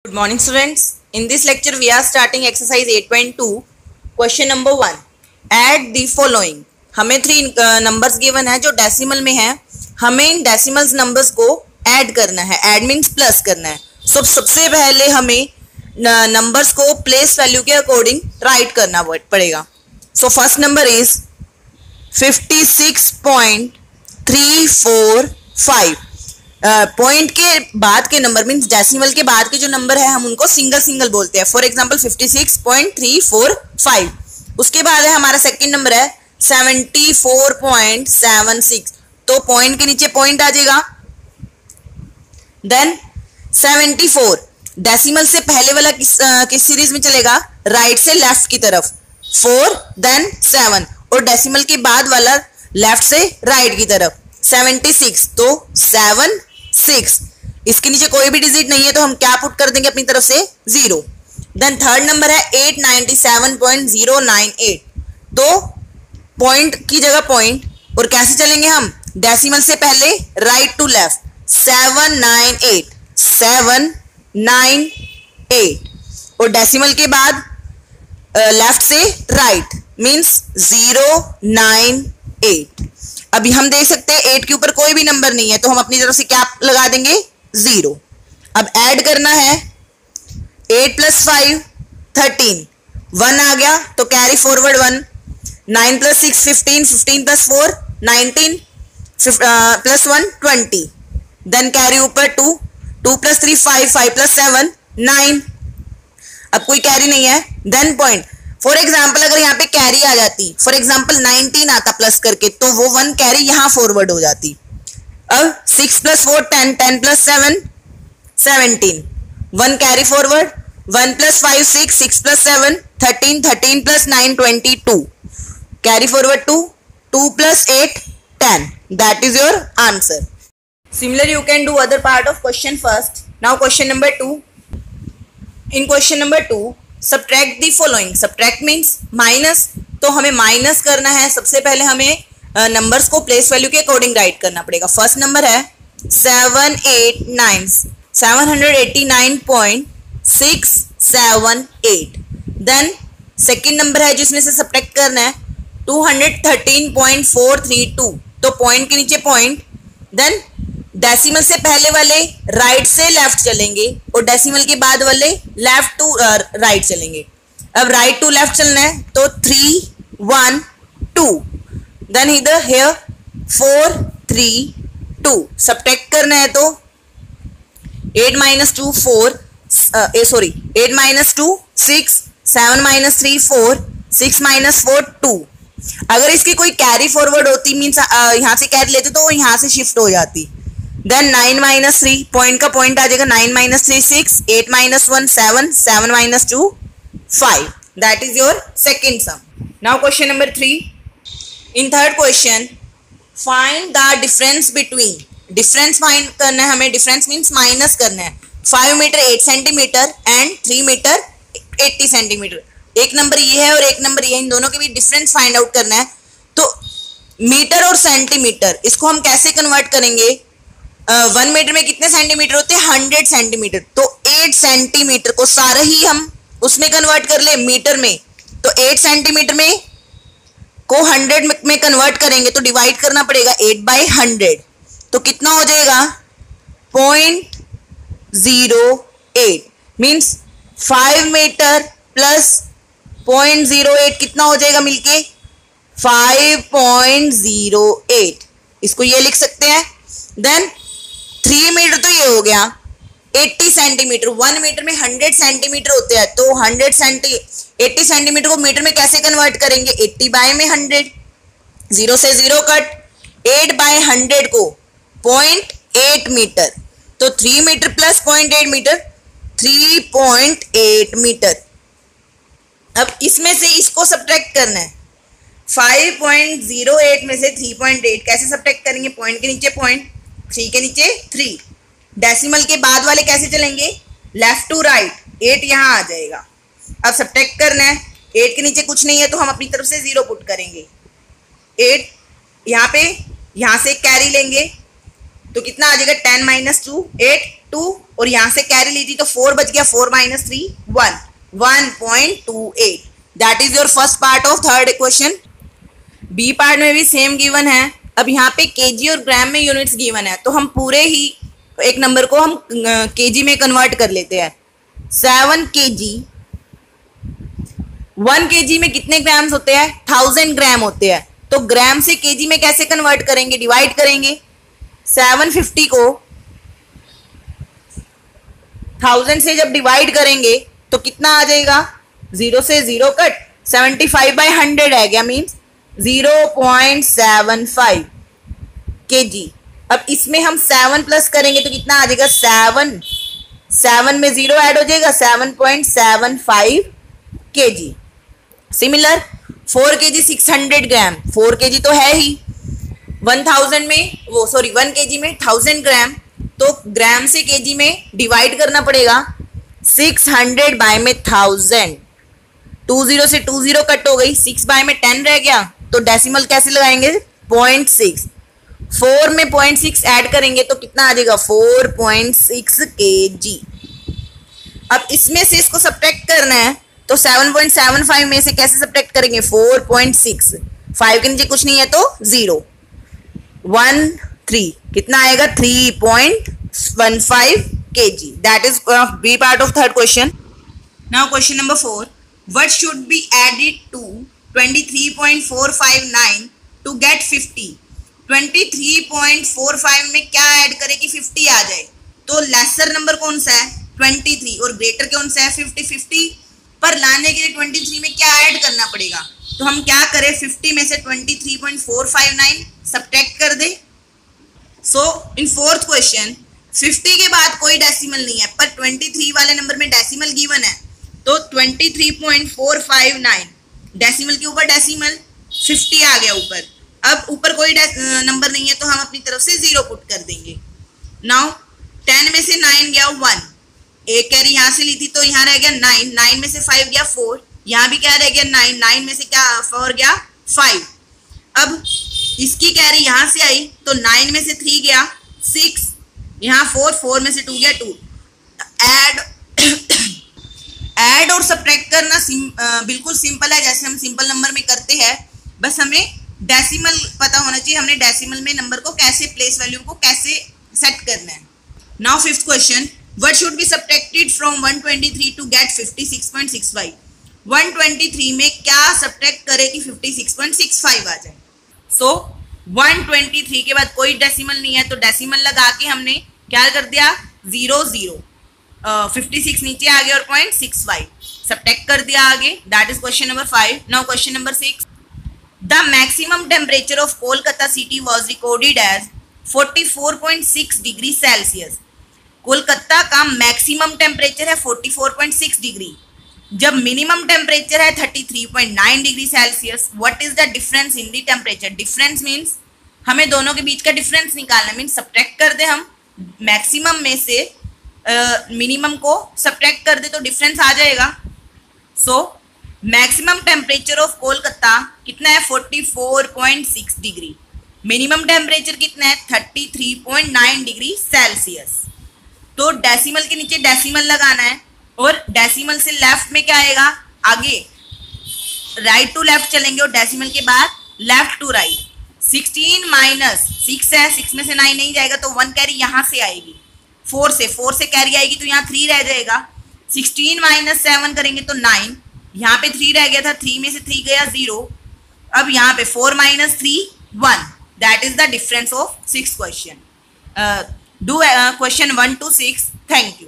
Good morning students. In this lecture we are starting exercise 8.2 question number 1. Add the following. हमें 3 numbers given है जो decimal में है. हमें इन डेसिमल्स नंबर्स को ऐड करना है. ऐड मीन्स प्लस करना है. सबसे पहले हमें नंबर्स को प्लेस वैल्यू के अकॉर्डिंग राइट करना पड़ेगा. So first number is 56.345. Point के बाद के नंबर मीन्स डेसिमल के बाद के जो नंबर है हम उनको सिंगल सिंगल बोलते हैं. For example 56.345. उसके बाद है हमारा सेकंड नंबर है 74.76. तो पॉइंट के नीचे पॉइंट आ जाएगा. देन 74 डेसिमल से पहले वाला किस सीरीज में चलेगा? राइट से लेफ्ट की तरफ. 4 देन 7 और डेसिमल के बाद वाला लेफ्ट से राइट की तरफ. 76 तो 7 6. इसके नीचे कोई भी डिजिट नहीं है तो हम क्या पुट कर देंगे अपनी तरफ से? 0. देन थर्ड नंबर है 897.098. तो पॉइंट की जगह पॉइंट और कैसे चलेंगे हम? डेसिमल से पहले राइट टू लेफ्ट. 798 और डेसिमल के बाद लेफ्ट से राइट मींस 098. अभी हम देख सकते हैं 8 के ऊपर कोई भी नंबर नहीं है तो हम अपनी तरफ से क्या लगा देंगे? 0. अब ऐड करना है 8 + 5 13. 1 आ गया तो कैरी फॉरवर्ड 1. 9 + 6 15. 15 + 4 19. + 1 20. देन कैरी ऊपर 2. 2 + 3 5. 5 + 7 9. अब कोई कैरी नहीं है. Then point. फॉर एग्जाम्पल अगर यहाँ पे कैरी आ जाती, फॉर एग्जाम्पल 19 आता प्लस करके तो वो 1 कैरी यहाँ फॉरवर्ड हो जाती. अब 6 + 4 10. 10 + 7 17. 1 carry forward. 1 + 5 6. 6 + 7 13. 13 + 9 22. Carry forward 2. 2 + 8 10. That is your answer. Similarly, you can do other part of question first. Now question number 2. In question number 2, subtract the following. Subtract means minus. तो हमें minus करना है. सबसे पहले हमें नंबर्स को place value के according right करना पड़ेगा. फर्स्ट नंबर है 789.678. देन सेकेंड नंबर है जिसमें से सब्ट्रैक्ट करना है 213.432. तो पॉइंट के नीचे पॉइंट. देन डेसिमल से पहले वाले राइट से लेफ्ट चलेंगे और डेसिमल के बाद वाले लेफ्ट टू राइट चलेंगे. अब राइट टू लेफ्ट चलना है तो 3 1 2. देन इधर हियर 4 3 2. सब्ट्रैक्ट करना है तो 8 - 2 4. 8 - 2 6. 7 - 3 4. 6 - 4 2. अगर इसकी कोई कैरी फॉरवर्ड होती मीन्स यहाँ से कैरी लेते तो यहाँ से शिफ्ट हो जाती. देन 9 - 3 पॉइंट का पॉइंट आ जाएगा. 9 - 3 6. 8 - 1 7. 7 - 2 5. That is your second sum. Now question number 3. In third question find the difference between. Difference find करना है हमें. डिफरेंस मीन्स माइनस करना है. 5 metre 8 centimetre and 3 metre 80 centimetre. एक नंबर ये है और एक नंबर ये है. इन दोनों के बीच डिफरेंस फाइंड आउट करना है. तो मीटर और सेंटीमीटर इसको हम कैसे कन्वर्ट करेंगे? 1 मीटर में कितने सेंटीमीटर होते हैं? 100 सेंटीमीटर. तो 8 सेंटीमीटर को सारा ही हम उसमें कन्वर्ट कर ले मीटर में. तो 8 सेंटीमीटर में को 100 में कन्वर्ट करेंगे तो डिवाइड करना पड़ेगा 8/100. तो कितना हो जाएगा? 0.08 मीन्स 5 मीटर प्लस 0.08 कितना हो जाएगा मिलके? 5.08. इसको ये लिख सकते हैं. देन 3 मीटर तो ये हो गया. 80 सेंटीमीटर. 1 मीटर में 100 सेंटीमीटर होते हैं तो 80 सेंटीमीटर को मीटर में कैसे कन्वर्ट करेंगे? 80/100. 0 से 0 कट. 8/100 को 0.8 मीटर. तो 3 मीटर प्लस 0.8 मीटर 3.8 मीटर. अब इसमें से इसको सब्ट्रैक्ट करना है. 5.08 में से 3.8 कैसे सब्ट्रैक्ट करेंगे? पॉइंट के नीचे पॉइंट. 3 के नीचे 3. डेसिमल के बाद वाले कैसे चलेंगे? Left to right. 8 यहाँ आ जाएगा. अब सब्ट्रैक्ट करना है. 8 के नीचे कुछ नहीं है तो हम अपनी तरफ से 0 पुट करेंगे. 8 यहाँ पे यहाँ से कैरी लेंगे तो कितना आ जाएगा 10 माइनस 2 8 2 और यहाँ से कैरी ली थी तो 4 बच गया 4 minus 3 1 1.28 that is your first part of third equation. B part में भी सेम गिवन है। अब यहाँ पे केजी और ग्राम में यूनिट्स गिवन है तो हम पूरे ही एक नंबर को हम केजी में कन्वर्ट कर लेते हैं। 7 केजी 1 केजी में कितने ग्राम्स होते हैं 1000 ग्राम होते हैं तो ग्राम से केजी में कैसे कन्वर्ट करेंगे डिवाइड करेंगे 750 को 1000 से जब डिवाइड करेंगे तो कितना आ जाएगा 0 से 0 कट 75/100 है क्या मीन्स 0.75 kg। अब इसमें हम 7 प्लस करेंगे तो कितना आ जाएगा 7 में 0 ऐड हो जाएगा 7.75 kg। सिमिलर 4 kg 600 ग्राम 4 kg तो है ही 1000 में 1 kg में 1000 ग्राम तो ग्राम से kg में डिवाइड करना पड़ेगा 600 बाय में 1000 20 से 20 कट हो गई 6 बाय में 10 रह गया तो डेसिमल कैसे लगाएंगे 0.6 4 में 0.6 ऐड करेंगे तो कितना आ जाएगा 4.6 kg। अब इसमें से इसको सब्ट्रैक्ट करना है तो 7.75 में से कैसे सब्ट्रैक्ट करेंगे 4.6 5 के नीचे कुछ नहीं है तो 0 1 3 कितना आएगा 3.15 kg। That is B part of third question. Now question number 4 what should be added to 23.459 to get 50। 23.45 में क्या ऐड करें कि 50 आ जाए तो लेसर नंबर कौन सा है 23 और ग्रेटर कौन सा है 50। 50 पर लाने के लिए 23 में क्या ऐड करना पड़ेगा तो हम क्या करें 50 में से 23.459 सब्ट्रैक्ट कर दे। सो इन फोर्थ क्वेश्चन 50 के बाद कोई डेसिमल नहीं है पर 23 वाले नंबर में डेसिमल गिवन है तो 23.459 डेसिमल के ऊपर डेसिमल 50 आ गया ऊपर। अब ऊपर कोई नंबर नहीं है तो हम अपनी तरफ से 0 पुट कर देंगे। नाउ 10 में से 9 गया 1 एक कैरी यहाँ से ली थी तो यहाँ रह गया 9 9 में से 5 गया 4 यहाँ भी क्या रह गया 9 9 में से क्या 4 गया 5। अब इसकी कैरी यहाँ से आई तो 9 में से 3 गया 6 यहाँ 4 में से 2 गया 2। ऐड और सब्ट्रैक्ट करना बिल्कुल सिंपल है जैसे हम सिंपल नंबर में करते हैं बस हमें डेसिमल पता होना चाहिए हमने डेसिमल में नंबर को कैसे प्लेस वैल्यू को कैसे सेट करना है। Now fifth question what should be subtracted from 123 to get 56.65। 123 में क्या सब्ट्रैक्ट करे कि 56.65 आ जाए। सो 123 के बाद कोई डेसिमल नहीं है तो डेसिमल लगा के हमने क्या कर दिया 0 0 56 नीचे आ गया और 0.65 सब्ट्रैक्ट कर दिया आगे। That is question number 5। Now question number 6 the maximum temperature of Kolkata city was recorded as 44.6 degree Celsius. Kolkata का मैक्सिमम टेम्परेचर है 44.6 डिग्री जब मिनिमम टेम्परेचर है 33.9 degree Celsius. What is the difference in the temperature. Difference means हमें दोनों के बीच का difference निकालना means subtract कर दे हम मैक्सिमम में से मिनिमम को सब्ट्रैक्ट कर दे तो डिफरेंस आ जाएगा। So maximum temperature of Kolkata कितना है 44.6 डिग्री मिनिमम टेम्परेचर कितना है 33.9 डिग्री सेल्सियस। तो डेसिमल के नीचे डेसिमल लगाना है और डेसिमल से लेफ्ट में क्या आएगा आगे राइट टू लेफ्ट चलेंगे और डेसिमल के बाद लेफ्ट टू राइट। 16 माइनस 6 है 6 में से 9 नहीं जाएगा तो 1 कैरी यहाँ से आएगी 4 से कैरी आएगी तो यहाँ 3 रह जाएगा। 16 माइनस 7 करेंगे तो 9 यहाँ पे 3 रह गया था 3 में से 3 गया 0। अब यहाँ पे 4 minus 3 1 that is the difference of 6 question. Do question 1 to 6। Thank you.